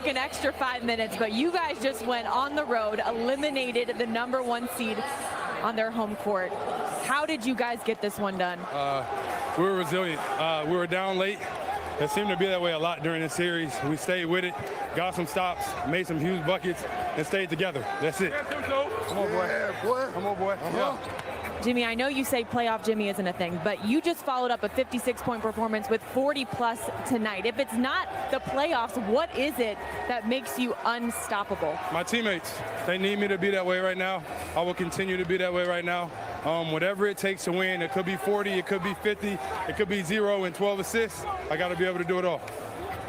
took an extra 5 minutes, but you guys just went on the road, eliminated the #1 seed on their home court. How did you guys get this one done? We were resilient. We were down late. It seemed to be that way a lot during the series. We stayed with it, got some stops, made some huge buckets, and stayed together. That's it. Come on, boy. Yeah, boy. Come on, boy. Yeah. Jimmy, I know you say playoff Jimmy isn't a thing, but you just followed up a 56-point performance with 40-plus tonight. If it's not the playoffs, what is it that makes you unstoppable? My teammates, they need me to be that way right now. I will continue to be that way right now. Whatever it takes to win, it could be 40, it could be 50, it could be 0 and 12 assists. I got to be able to do it all.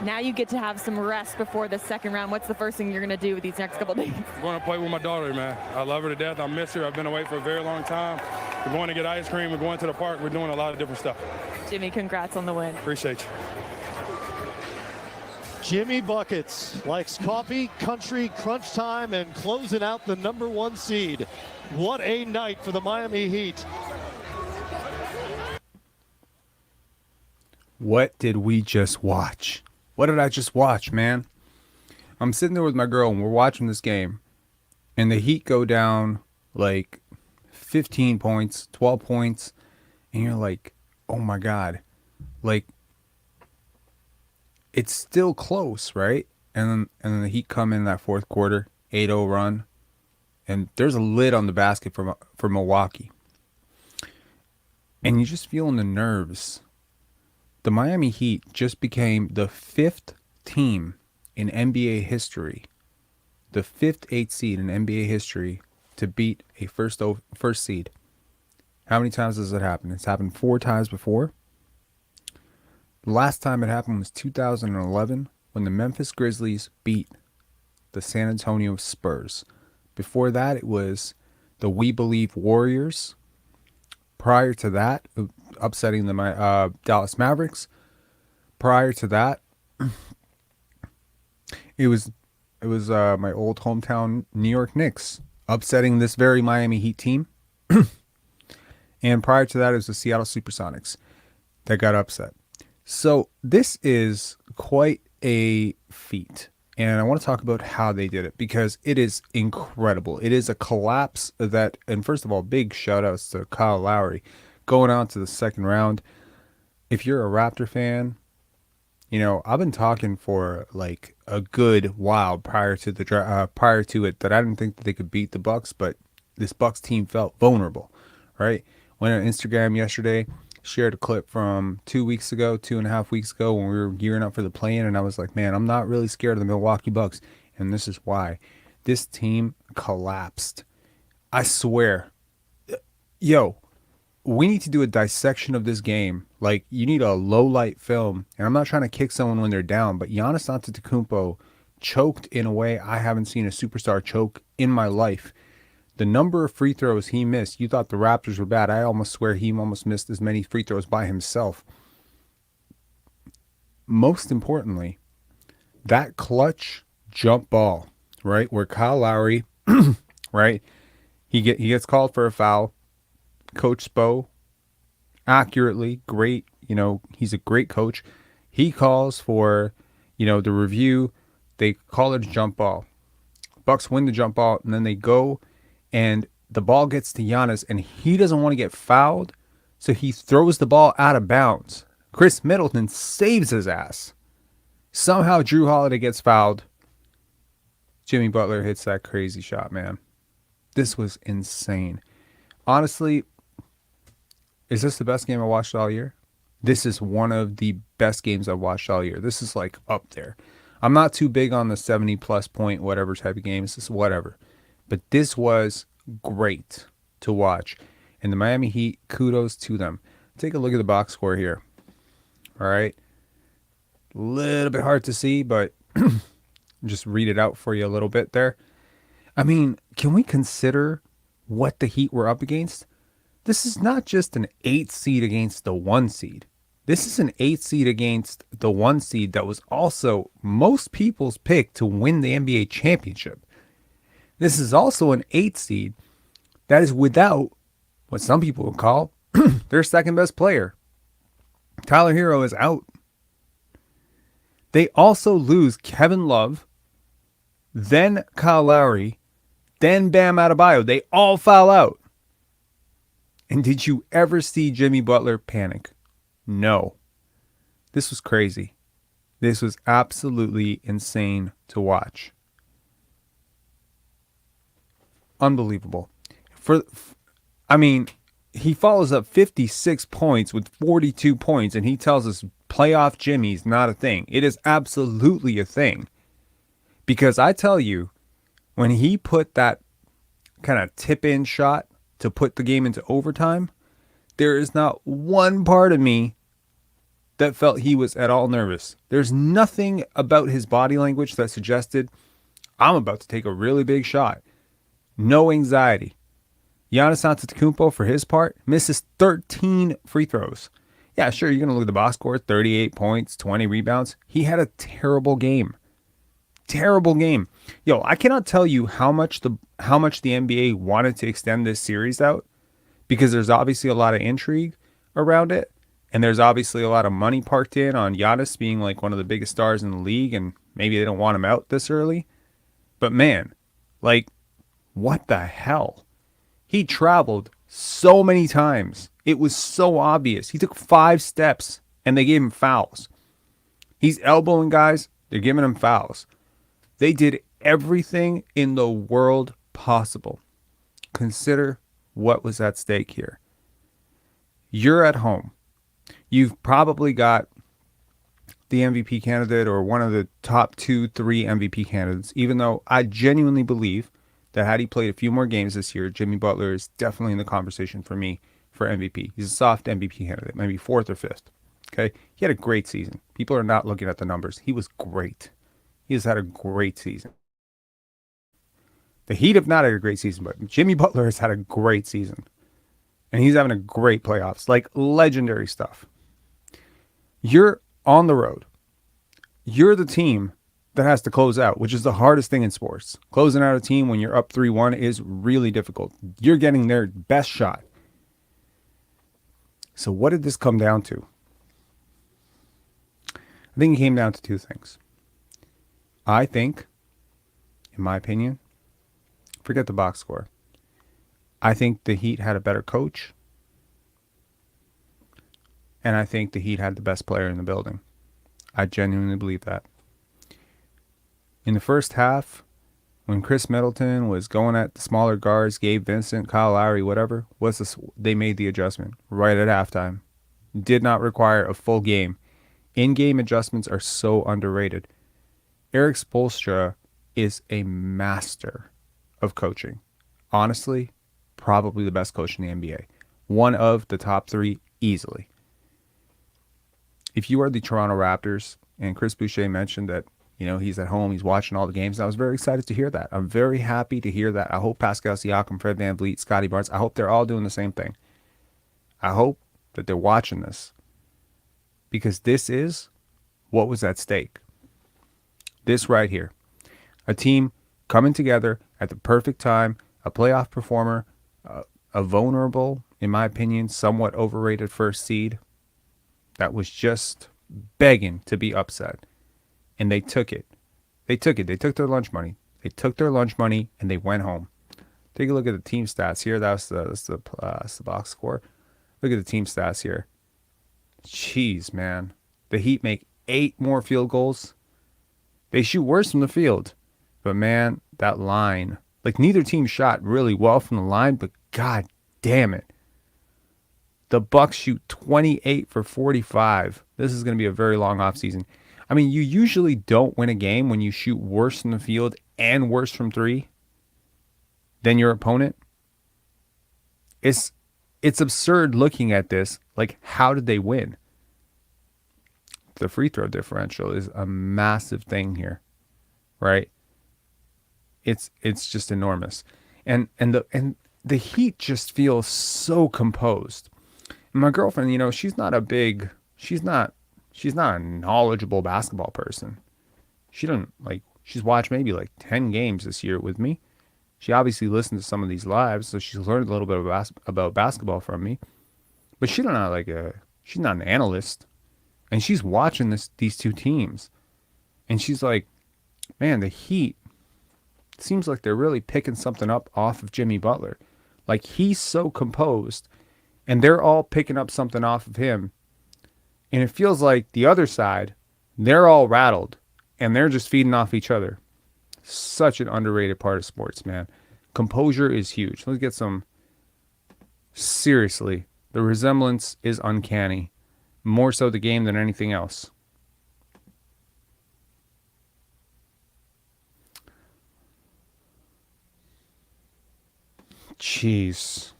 Now you get to have some rest before the second round. What's the first thing you're going to do these next couple days? I'm going to play with my daughter, man. I love her to death. I miss her. I've been away for a very long time. We're going to get ice cream. We're going to the park. We're doing a lot of different stuff. Jimmy, congrats on the win. Appreciate you. Jimmy Buckets likes coffee, country, crunch time, and closing out the #1 seed. What a night for the Miami Heat. What did we just watch? What did I just watch, man? I'm sitting there with my girl and we're watching this game, and the Heat go down like 15 points, 12 points, and you're like, oh my God. Like, it's still close, right? And then the Heat come in that fourth quarter, 8-0 run, and there's a lid on the basket for Milwaukee. And you're just feeling the nerves. The Miami Heat just became the 5th team in NBA history, the 5th 8th seed in NBA history to beat a first seed. How many times does it happen? It's happened 4 times before. The last time it happened was 2011 when the Memphis Grizzlies beat the San Antonio Spurs. Before that, it was the We Believe Warriors. Prior to that, upsetting the Dallas Mavericks. Prior to that, it was my old hometown New York Knicks upsetting this very Miami Heat team. And prior to that, it was the Seattle Supersonics that got upset. So this is quite a feat. And I want to talk about how they did it because it is incredible. It is a collapse that, and first of all, big shout outs to Kyle Lowry going on to the second round. If you're a Raptor fan, you know, I've been talking for like a good while prior to it that I didn't think that they could beat the Bucks, but this Bucks team felt vulnerable, right? Went on Instagram yesterday, shared a clip from 2.5 weeks ago when we were gearing up for the play-in, and I was like, man, I'm not really scared of the Milwaukee Bucks, and this is why. This team collapsed. I swear. Yo, we need to do a dissection of this game. Like, you need a low-light film, and I'm not trying to kick someone when they're down, but Giannis Antetekounmpo choked in a way I haven't seen a superstar choke in my life. The number of free throws he missed, you thought the Raptors were bad. I almost swear he almost missed as many free throws by himself. Most importantly, that clutch jump ball, right, where Kyle Lowry, right, he gets called for a foul. Coach Spo, accurately, great, you know, he's a great coach. He calls for, you know, the review. They call it a jump ball. Bucks win the jump ball, and then they go and the ball gets to Giannis, and he doesn't want to get fouled, so he throws the ball out of bounds. Chris Middleton saves his ass. Somehow Drew Holiday gets fouled. Jimmy Butler hits that crazy shot, man. This was insane. Honestly, is this the best game I watched all year? This is one of the best games I've watched all year. This is like up there. I'm not too big on the 70-plus point whatever type of games. This is whatever. But this was great to watch. And the Miami Heat, kudos to them. Take a look at the box score here. All right. A little bit hard to see, but just read it out for you a little bit there. I mean, can we consider what the Heat were up against? This is not just an 8 seed against the 1 seed. This is an 8 seed against the 1 seed that was also most people's pick to win the NBA championship. This is also an 8 seed that is without what some people would call their second best player. Tyler Hero is out. They also lose Kevin Love, then Kyle Lowry, then Bam Adebayo. They all foul out. And did you ever see Jimmy Butler panic? No. This was crazy. This was absolutely insane to watch. Unbelievable. He follows up 56 points with 42 points, and he tells us playoff Jimmy's not a thing. It is absolutely a thing. Because I tell you, when he put that kind of tip-in shot to put the game into overtime, there is not one part of me that felt he was at all nervous. There's nothing about his body language that suggested, I'm about to take a really big shot. No anxiety. Giannis Antetekounmpo, for his part, misses 13 free throws. Yeah, sure, you're going to look at the box score, 38 points, 20 rebounds. He had a terrible game. Terrible game. Yo, I cannot tell you how much the NBA wanted to extend this series out, because there's obviously a lot of intrigue around it, and there's obviously a lot of money parked in on Giannis being like one of the biggest stars in the league, and maybe they don't want him out this early. But man, like, what the hell? He traveled so many times. It was so obvious. He took 5 steps and they gave him fouls. He's elbowing guys. They're giving him fouls. They did everything in the world possible. Consider what was at stake here. You're at home. You've probably got the MVP candidate or one of the top 2-3 MVP candidates, even though I genuinely believe that had he played a few more games this year, Jimmy Butler is definitely in the conversation for me for MVP. He's a soft MVP candidate, maybe 4th or 5th. Okay? He had a great season. People are not looking at the numbers. He was great. He has had a great season. The Heat have not had a great season, but Jimmy Butler has had a great season. And he's having a great playoffs, like legendary stuff. You're on the road. You're the team that has to close out, which is the hardest thing in sports. Closing out a team when you're up 3-1 is really difficult. You're getting their best shot. So what did this come down to? I think it came down to 2 things. I think, in my opinion, forget the box score. I think the Heat had a better coach. And I think the Heat had the best player in the building. I genuinely believe that. In the first half, when Chris Middleton was going at the smaller guards, Gabe Vincent, Kyle Lowry, whatever, they made the adjustment right at halftime. Did not require a full game. In-game adjustments are so underrated. Eric Spoelstra is a master of coaching. Honestly, probably the best coach in the NBA. One of the top 3 easily. If you are the Toronto Raptors, and Chris Boucher mentioned that, he's at home, he's watching all the games, and I was very excited to hear that. I'm very happy to hear that. I hope Pascal Siakam, Fred VanVleet, Scotty Barnes, I hope they're all doing the same thing. I hope that they're watching this, because this is what was at stake. This right here. A team coming together at the perfect time, a playoff performer, a vulnerable, in my opinion, somewhat overrated first seed that was just begging to be upset. And they took it. They took their lunch money. They took their lunch money and they went home. Take a look at the team stats here. That's the box score. Look at the team stats here. Jeez, man. The Heat make 8 more field goals. They shoot worse from the field. But, man, that line. Like, neither team shot really well from the line, but god damn it. The Bucks shoot 28 for 45. This is going to be a very long offseason. I mean, you usually don't win a game when you shoot worse from the field and worse from 3 than your opponent. It's absurd looking at this. Like, how did they win? The free throw differential is a massive thing here, right? It's just enormous, and the Heat just feels so composed. And my girlfriend, she's not a knowledgeable basketball person. She's watched maybe like 10 games this year with me. She obviously listened to some of these lives, so she's learned a little bit about basketball from me. But she's not an analyst. And she's watching these 2 teams. And she's like, man, the Heat, it seems like they're really picking something up off of Jimmy Butler. Like, he's so composed, and they're all picking up something off of him. And it feels like the other side, they're all rattled, and they're just feeding off each other. Such an underrated part of sports, man. Composure is huge. Let's get some... Seriously, the resemblance is uncanny. More so the game than anything else. Jeez.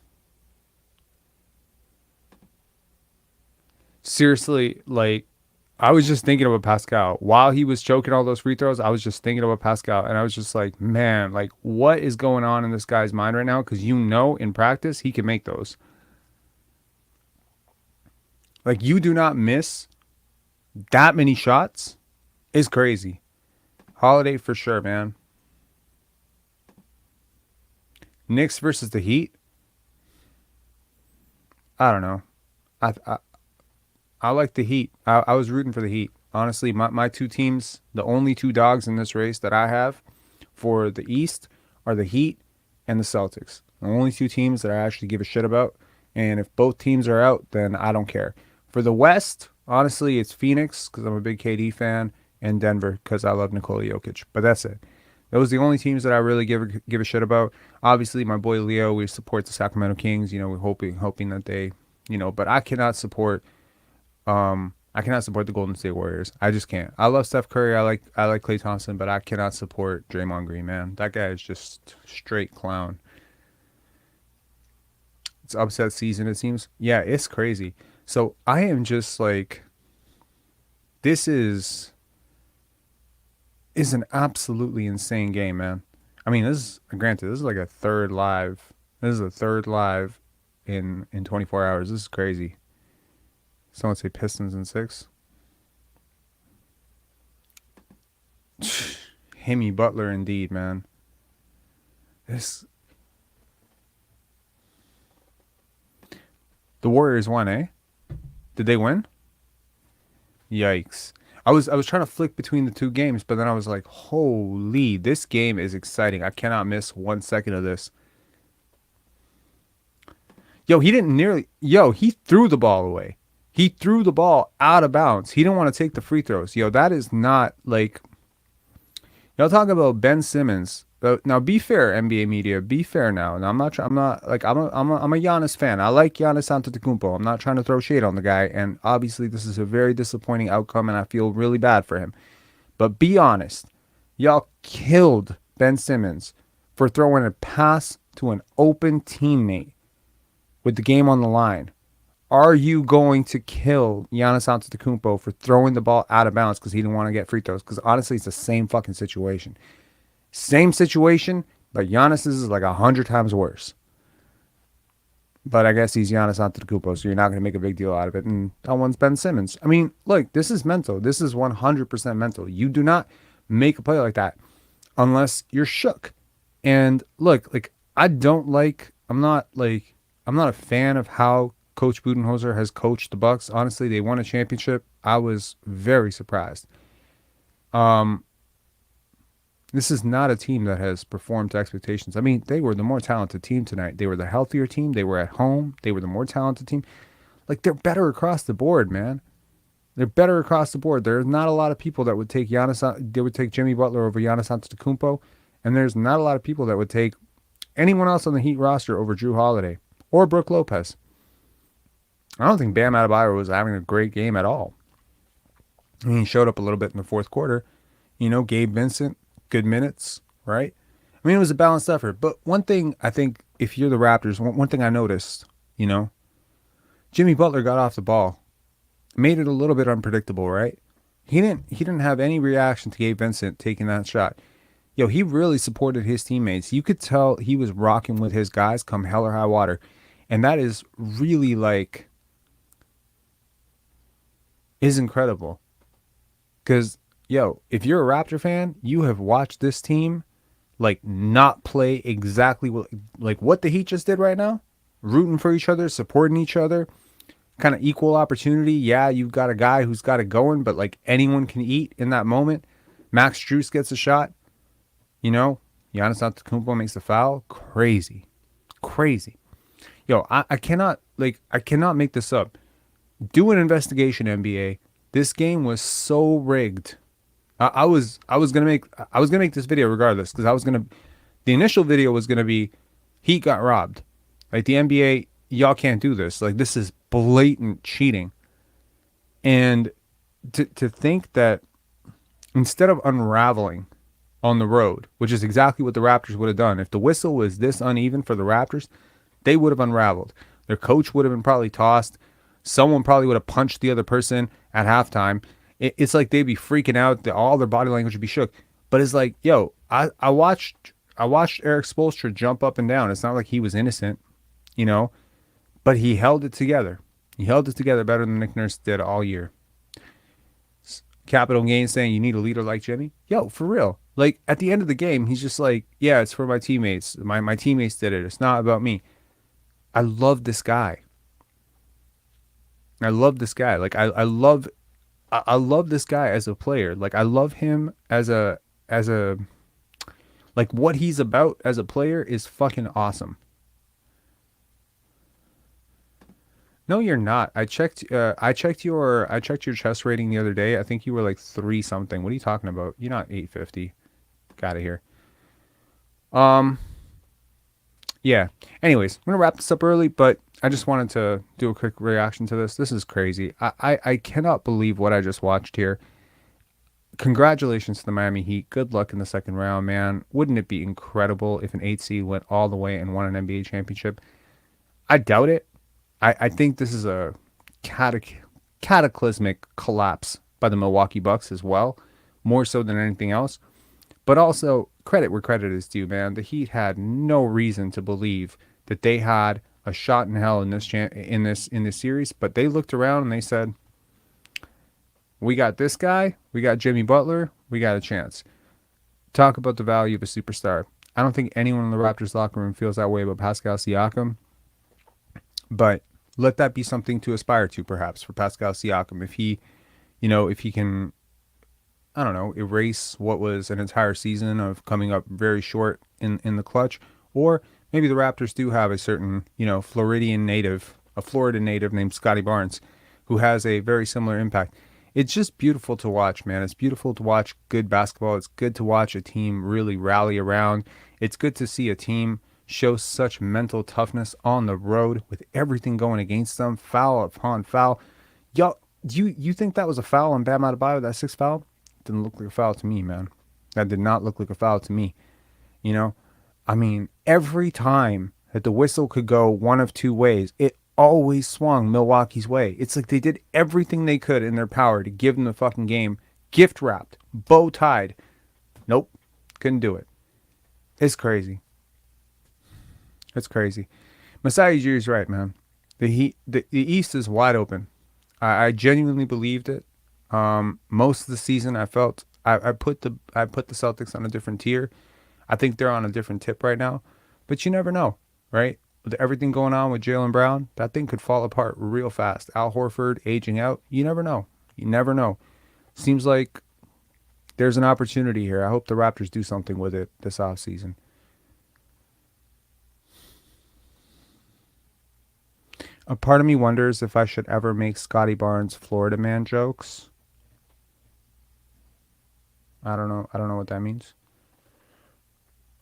Seriously, like, I was just thinking about Pascal. While he was choking all those free throws, I was just thinking about Pascal. And I was just like, man, like, what is going on in this guy's mind right now? Because in practice, he can make those. Like, you do not miss that many shots is crazy. Holiday for sure, man. Knicks versus the Heat. I don't know. I like the Heat. I was rooting for the Heat. Honestly, my two teams, the only two dogs in this race that I have for the East are the Heat and the Celtics. The only two teams that I actually give a shit about. And if both teams are out, then I don't care. For the West, honestly, it's Phoenix because I'm a big KD fan, and Denver because I love Nikola Jokic. But that's it. Those are the only teams that I really give a shit about. Obviously, my boy Leo, we support the Sacramento Kings. We're hoping that they, but I cannot support the Golden State Warriors. I just can't. I love Steph Curry. I like Klay Thompson, but I cannot support Draymond Green, man. That guy is just straight clown. It's upset season, it seems. Yeah, it's crazy. So I am just like, this is an absolutely insane game, man. I mean, this is like a third live. This is a third live in 24 hours. This is crazy. Someone say Pistons in 6. Jimmy Butler indeed, man. The Warriors won, eh? Did they win? Yikes. I was trying to flick between the two games, but then I was like, holy, this game is exciting. I cannot miss 1 second of this. He threw the ball away. He threw the ball out of bounds. He didn't want to take the free throws. That is not like... Y'all talk about Ben Simmons. Now, be fair, NBA media. Be fair now. Now, I'm a Giannis fan. I like Giannis Antetekounmpo. I'm not trying to throw shade on the guy. And obviously, this is a very disappointing outcome, and I feel really bad for him. But be honest. Y'all killed Ben Simmons for throwing a pass to an open teammate with the game on the line. Are you going to kill Giannis Antetekounmpo for throwing the ball out of bounds because he didn't want to get free throws? Because honestly, it's the same fucking situation. Same situation, but Giannis's is like 100 times worse. But I guess he's Giannis Antetekounmpo, so you're not going to make a big deal out of it. And that one's Ben Simmons. I mean, look, this is mental. This is 100% mental. You do not make a play like that unless you're shook. And look, like, I'm not a fan of how Coach Budenholzer has coached the Bucks. Honestly, they won a championship. I was very surprised. This is not a team that has performed to expectations. I mean, they were the more talented team tonight. They were the healthier team. They were at home. They were the more talented team. Like, they're better across the board, man. They're better across the board. There's not a lot of people that would take Jimmy Butler over Giannis Antetokounmpo, and there's not a lot of people that would take anyone else on the Heat roster over Jrue Holiday or Brook Lopez. I don't think Bam Adebayo was having a great game at all. I mean, he showed up a little bit in the fourth quarter. Gabe Vincent, good minutes, right? I mean, it was a balanced effort. But one thing I think, if you're the Raptors, one thing I noticed, Jimmy Butler got off the ball, made it a little bit unpredictable, right? He didn't have any reaction to Gabe Vincent taking that shot. He really supported his teammates. You could tell he was rocking with his guys come hell or high water. And that is really is incredible. Because, if you're a Raptor fan, you have watched this team, not play exactly what the Heat just did right now. Rooting for each other, supporting each other, kind of equal opportunity. Yeah, you've got a guy who's got it going, but anyone can eat in that moment. Max Strus gets a shot. Giannis Antetekounmpo makes the foul. Crazy. Crazy. Yo, I cannot make this up. Do an investigation, NBA. This game was so rigged. I was gonna make this video regardless, because the initial video was gonna be Heat got robbed. Like, the NBA, y'all can't do this. Like, this is blatant cheating. And to think that instead of unraveling on the road, which is exactly what the Raptors would have done, if the whistle was this uneven for the Raptors, they would have unraveled. Their coach would have been probably tossed. Someone probably would have punched the other person at halftime. It's like they'd be freaking out. All their body language would be shook. But it's like, yo, I watched Eric Spoelstra jump up and down. It's not like he was innocent, you know, but he held it together. He held it together better than Nick Nurse did all year. Capital Gain saying you need a leader like Jimmy. Yo, for real. Like, at the end of the game, he's just like, yeah, it's for my teammates. My teammates did it. It's not about me. I love this guy. I love this guy. Like, I love this guy as a player. Like, I love him as a like, what he's about as a player is fucking awesome. No, you're not. I checked your chess rating the other day. I think you were like 3 something. What are you talking about? You're not 850. Got it here. Yeah. Anyways, I'm gonna wrap this up early, but I just wanted to do a quick reaction to this. This is crazy. I cannot believe what I just watched here. Congratulations to the Miami Heat. Good luck in the second round, man. Wouldn't it be incredible if an 8 seed went all the way and won an NBA championship? I doubt it. I think this is a cataclysmic collapse by the Milwaukee Bucks as well, more so than anything else. But also, credit where credit is due, man. The Heat had no reason to believe that they had a shot in hell in this series, but they looked around and they said, "We got this guy, we got Jimmy Butler, we got a chance." Talk about the value of a superstar. I don't think anyone in the Raptors locker room feels that way about Pascal Siakam, but let that be something to aspire to, perhaps, for Pascal Siakam. If he can, I don't know, erase what was an entire season of coming up very short in the clutch. Or maybe the Raptors do have a certain, Florida native named Scotty Barnes, who has a very similar impact. It's just beautiful to watch, man. It's beautiful to watch good basketball. It's good to watch a team really rally around. It's good to see a team show such mental toughness on the road with everything going against them, foul upon foul. Y'all, you think that was a foul on Bam Adebayo, that 6th foul? Didn't look like a foul to me, man. That did not look like a foul to me. I mean, every time that the whistle could go one of 2 ways, it always swung Milwaukee's way. It's like they did everything they could in their power to give them the fucking game gift wrapped, bow tied. Nope, couldn't do it. It's crazy. It's crazy. Masai Ujiri's right, man. The East is wide open. I genuinely believed it. Most of the season, I felt I put the Celtics on a different tier. I think they're on a different tip right now, but you never know, right? With everything going on with Jaylen Brown, that thing could fall apart real fast. Al Horford aging out, you never know. You never know. Seems like there's an opportunity here. I hope the Raptors do something with it this offseason. A part of me wonders if I should ever make Scotty Barnes Florida man jokes. I don't know what that means.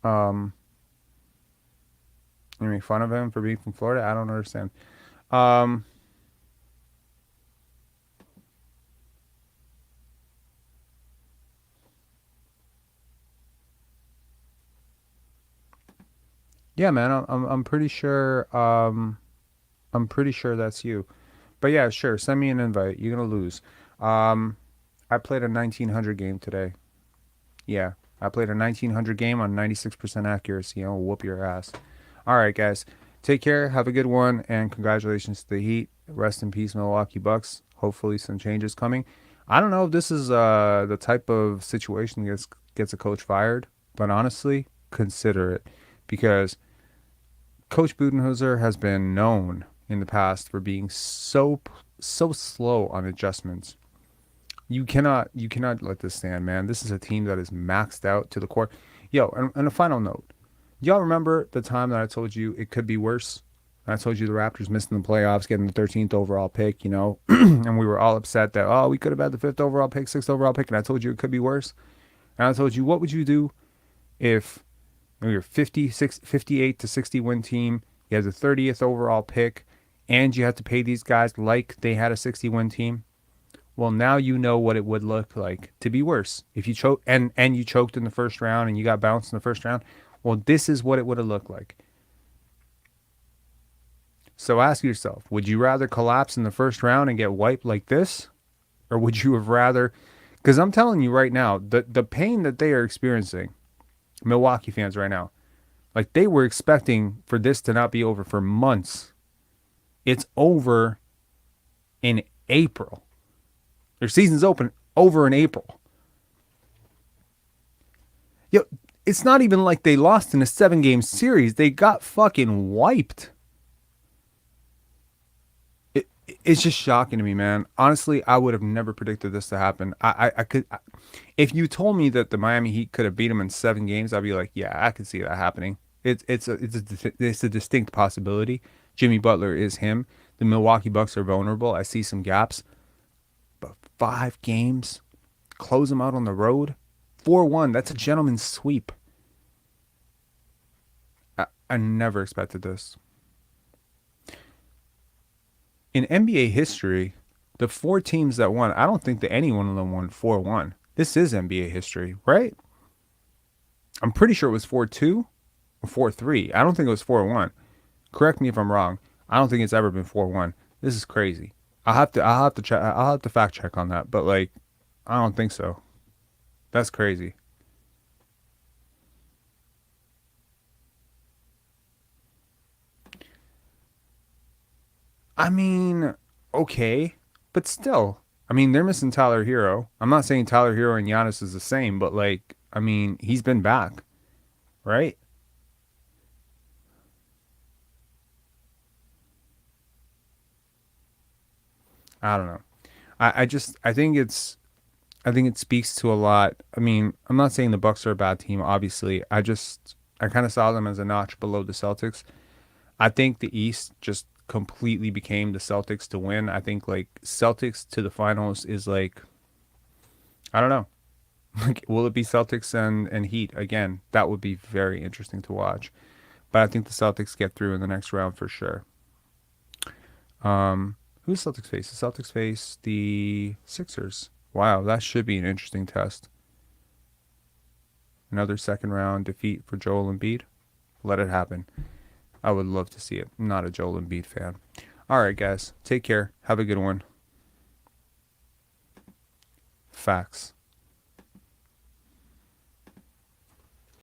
You make fun of him for being from Florida? I don't understand. Yeah, man, I'm pretty sure. I'm pretty sure that's you. But yeah, sure. Send me an invite. You're gonna lose. I played a 1900 game today. Yeah, I played a 1900 game on 96% accuracy. I'll whoop your ass. All right, guys. Take care. Have a good one. And congratulations to the Heat. Rest in peace, Milwaukee Bucks. Hopefully some changes coming. I don't know if this is the type of situation that gets a coach fired. But honestly, consider it. Because Coach Budenholzer has been known in the past for being so slow on adjustments. You cannot let this stand, man. This is a team that is maxed out to the core. Yo, and a final note. Y'all remember the time that I told you it could be worse? I told you the Raptors missing the playoffs, getting the 13th overall pick, and we were all upset that, oh, we could have had the 5th overall pick, 6th overall pick, and I told you it could be worse. And I told you, what would you do if you're 58 to 60 win team, you had the 30th overall pick, and you had to pay these guys like they had a 60 win team? Well, now you know what it would look like to be worse. If you choke and you choked in the first round and you got bounced in the first round, well, this is what it would have looked like. So ask yourself, would you rather collapse in the first round and get wiped like this? Or would you have rather, because I'm telling you right now, the pain that they are experiencing, Milwaukee fans right now, like they were expecting for this to not be over for months. It's over in April. Their season's over in April. Yo, it's not even like they lost in a 7-game series. They got fucking wiped. It's just shocking to me, man. Honestly, I would have never predicted this to happen. If you told me that the Miami Heat could have beat them in 7 games, I'd be like, yeah, I could see that happening. It's a distinct possibility. Jimmy Butler is him. The Milwaukee Bucks are vulnerable. I see some gaps. But 5 games, close them out on the road, 4-1. That's a gentleman's sweep. I never expected this. In NBA history, the 4 teams that won, I don't think that any one of them won 4-1. This is NBA history, right? I'm pretty sure it was 4-2 or 4-3. I don't think it was 4-1. Correct me if I'm wrong. I don't think it's ever been 4-1. This is crazy. I'll have to fact check on that, but like, I don't think so. That's crazy. I mean, okay, but still, I mean, they're missing Tyler Hero. I'm not saying Tyler Hero and Giannis is the same, but like, I mean, he's been back, right? I don't know. I think it speaks to a lot. I mean, I'm not saying the Bucks are a bad team, obviously. I kind of saw them as a notch below the Celtics. I think the East just completely became the Celtics to win. I think like Celtics to the finals is like, I don't know. Like, will it be Celtics and Heat again? That would be very interesting to watch. But I think the Celtics get through in the next round for sure. Who's Celtics face? The Celtics face the Sixers. Wow, that should be an interesting test. Another second round defeat for Joel Embiid. Let it happen. I would love to see it. I'm not a Joel Embiid fan. All right, guys. Take care. Have a good one. Facts.